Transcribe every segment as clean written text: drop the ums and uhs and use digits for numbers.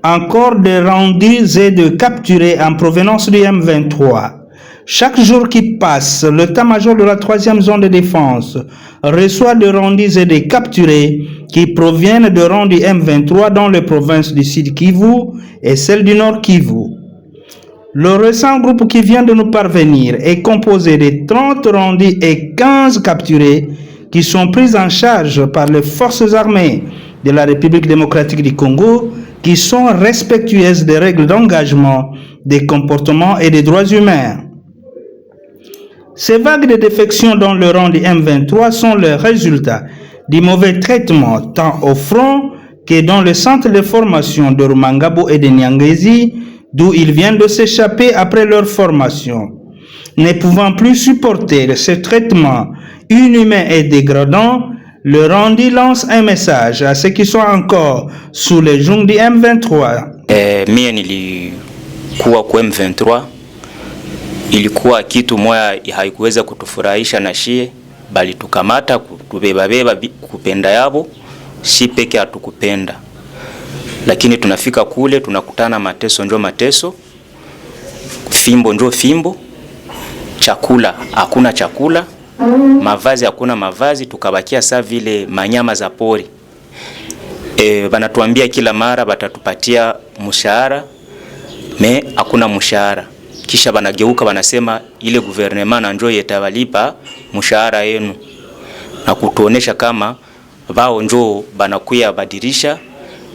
encore de rendus et de capturés en provenance du M23. Chaque jour qui passe, l'état-major de la 3e zone de défense reçoit des rendus et des capturés qui proviennent de rangs du M23 dans les provinces du Sud Kivu et celles du Nord Kivu. Le récent groupe qui vient de nous parvenir est composé de 30 rendus et 15 capturés qui sont pris en charge par les forces armées de la République démocratique du Congo qui sont respectueuses des règles d'engagement, des comportements et des droits humains. Ces vagues de défection dans le rang du M23 sont le résultat du mauvais traitement tant au front que dans le centre de formation de Rumangabo et de Nyangezi, d'où ils viennent de s'échapper après leur formation. Ne pouvant plus supporter ce traitement inhumain et dégradant, le Randi lance un message à ceux qui sont encore sous les jougs du M23. Mie nilikuwa kwa M23, ilikuwa kitu moja haikuweza kutufurahisha na shie, bali tukamata kutubeba kupenda yabo, si peke hatukupenda. Lakini tunafika kule tunakutana mateso njo mateso, fimbo njo fimbo, chakula hakuna chakula, mavazi hakuna mavazi, tukabakia saa vile manyama za pori. Banatuambia kila mara batatupatia mshahara, hakuna mshahara. Kisha banageuka banasema ile gouvernement na njo yetawalipa mshahara yenu, na kutuonesha kama wao njo banakuya badirisha.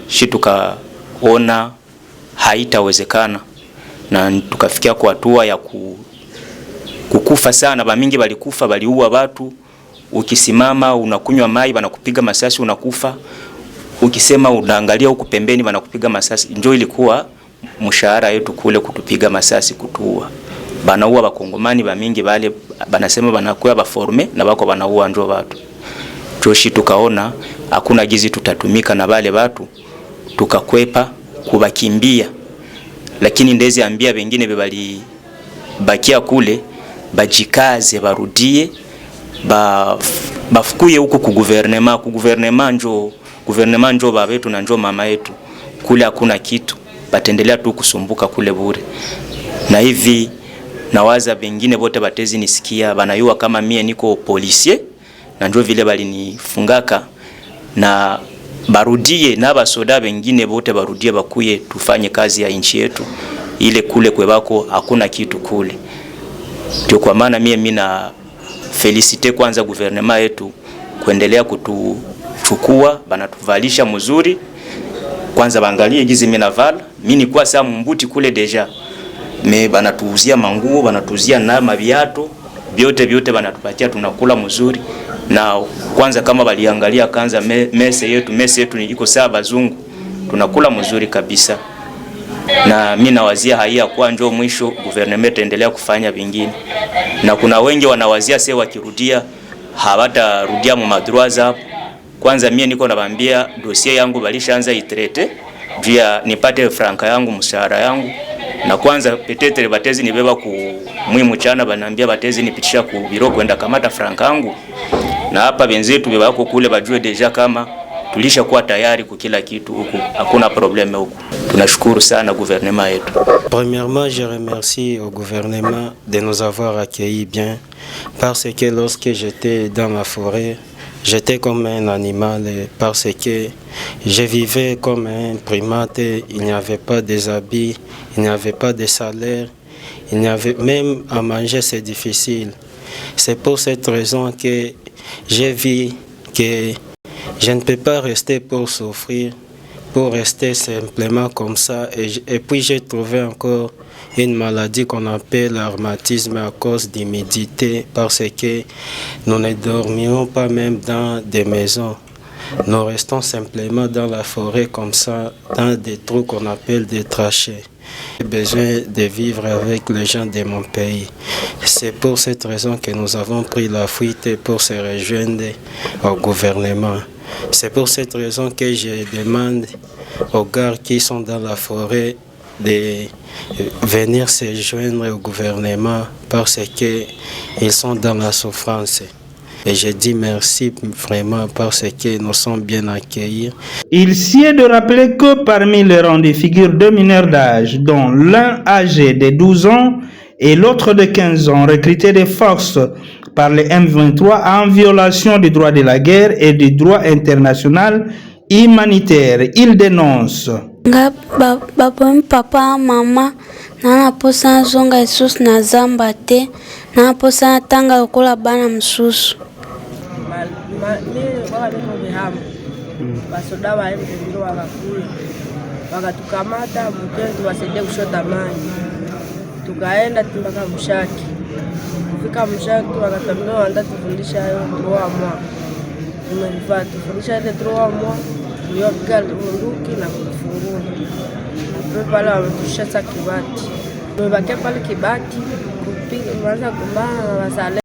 Shi tukaona haitawezekana na tukafikia kwa hatua ya kukufa sana. Bamingi balikufa, baliua watu. Ukisimama unakunywa mai banakupiga masasi unakufa. Ukisema unaangalia huku pembeni banakupiga masasi. Njo ilikuwa mshahara yetu kule, kutupiga masasi, kutuua. Banaua bakongomani bamingi, bale banasema banakuya baforme na bako banaua njo watu. Joshi tukaona hakuna gizi tutatumika na bale watu, tukakwepa kubakimbia. Lakini ndezi ambia bengine bebali bakia kule bajikaze barudie bafukuye huko ku gouvernement njo baba yetu na njo mama yetu. Kule hakuna kitu, batendelea tu kusumbuka kule bure. Na hivi nawaza bengine bote batezi nisikia banayua kama mie niko policier na njo vile bali nifungaka, na barudie na basoda bengine bote barudie bakuye tufanye kazi ya nchi yetu. Ile kule kwebako hakuna kitu kule. Ndio kwa maana mie na felicite kwanza gouvernement yetu kuendelea kutuchukua, banatuvalisha mzuri. Kwanza baangalie gizi mimi navala, mimi nilikuwa saa mbuti kule deja. Banatuuzia manguo, banatuuzia na maviato, vyote banatupatia, tunakula mzuri. Na kwanza kama baliangalia kanza mese yetu iko saa bazungu, tunakula mzuri kabisa. Na mimi nawazia haya kwa njoo mwisho gouvernement endelea kufanya vingine. Na kuna wengi wanawazia sasa wakirudia hawatarudia mu madroits. Kwanza mimi niko nawaambia dossier yangu balishaanza itrete juu ya nipate franka yangu, mshahara yangu. Na kwanza petetre batezi nibeba ku mwimu chana, banambia batezi nipitisha ku biro kwenda kamata franka yangu. Na hapa benzetu bebako kule bajue deja kama tulisha kuwa tayari kwa kila kitu huku, hakuna problème huku. Tunashukuru sana gouvernement yetu. Premièrement, je remercie au gouvernement de nous avoir accueillis bien, parce que lorsque j'étais dans la forêt, j'étais comme un animal, parce que je vivais comme un primate. Il n'y avait pas des habits, il n'y avait pas de salaire, il n'y avait même à manger, c'est difficile. C'est pour cette raison que j'ai vu que je ne peux pas rester pour souffrir, pour rester simplement comme ça. Et puis j'ai trouvé encore une maladie qu'on appelle le rhumatisme à cause d'humidité, parce que nous ne dormions pas même dans des maisons. Nous restons simplement dans la forêt comme ça, dans des trous qu'on appelle des trachées. J'ai besoin de vivre avec les gens de mon pays. C'est pour cette raison que nous avons pris la fuite pour se rejoindre au gouvernement. C'est pour cette raison que je demande aux gars qui sont dans la forêt de venir se joindre au gouvernement, parce qu'ils sont dans la souffrance. Et je dis merci vraiment parce que nous sommes bien accueillis. Il s'y est de rappeler que parmi les rangs figurent 2 mineurs d'âge, dont l'un âgé de 12 ans et l'autre de 15 ans, recrutés des forces par les M23 en violation du droit de la guerre et du droit international humanitaire. Il dénonce. Papa, maman, nana posa zonga Yesus na zamba te, nana posa tanga okola bana msusu. Basoda wa M23 wakakula wakatukamata mtendo tuwasaidie kushota maji, tukaenda mpaka Mshaki. Kufika Mshaki wakatambia wanda tufundisha hayo 3 mois. Tumefanya tufundisha ile 3 mois, tuliyopiga bunduki na kufungua. Na pale wametusha Kibati. Tumebakia pale Kibati kupiga kuanza kumbana na wazalendo.